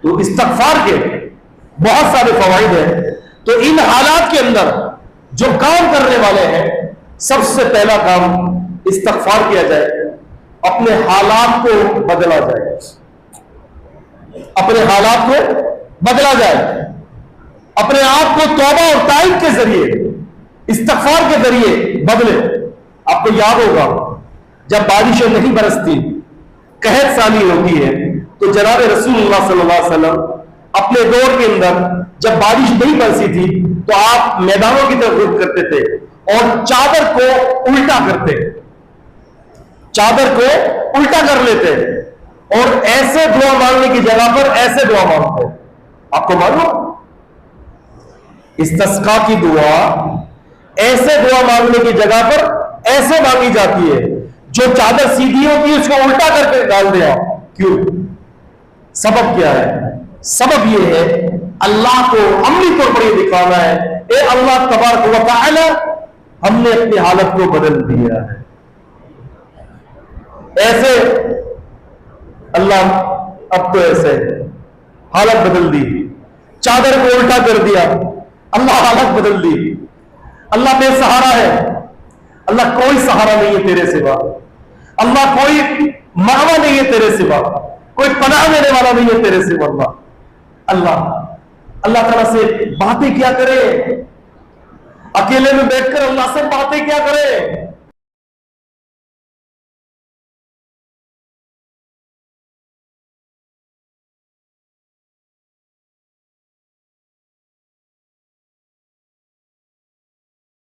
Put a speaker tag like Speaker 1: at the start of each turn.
Speaker 1: تو استغفار کے بہت سارے فوائد ہیں. تو ان حالات کے اندر جو کام کرنے والے ہیں، سب سے پہلا کام استغفار کیا جائے، اپنے حالات کو بدلا جائے، اپنے حالات کو بدلا جائے، اپنے آپ کو توبہ اور تائب کے ذریعے، استغفار کے ذریعے بدلے. آپ کو یاد ہوگا جب بارشیں نہیں برستی، قحط سالی ہوتی ہے، تو جناب رسول اللہ صلی اللہ علیہ وسلم اپنے دور کے اندر جب بارش نہیں برسی تھی تو آپ میدانوں کی طرف رخ کرتے تھے اور چادر کو الٹا کرتے، چادر کو الٹا کر لیتے اور ایسے دعا مانگنے کی جگہ پر ایسے دعا مانگتے. آپ کو معلوم استسقا کی دعا ایسے دعا مانگنے کی جگہ پر ایسے مانگی جاتی ہے، جو چادر سیدھی ہوتی ہے اس کو الٹا کر کے ڈال دیا. کیوں؟ سبب کیا ہے؟ سبب یہ ہے اللہ کو عملی طور پر یہ دکھانا ہے، اے اللہ تبارک و تعالی ہم نے اپنی حالت کو بدل دیا ہے. ایسے اللہ اب تو ایسے حالت بدل دی، چادر کو الٹا کر دیا، اللہ حالت بدل دی. اللہ بے سہارا ہے، اللہ کوئی سہارا نہیں ہے تیرے سوا، اللہ کوئی ماوا نہیں ہے تیرے سوا، کوئی پناہ دینے والا نہیں ہے تیرے سوا. اللہ تعالیٰ سے باتیں کیا کرے، اکیلے میں بیٹھ کر اللہ سے باتیں کیا کرے.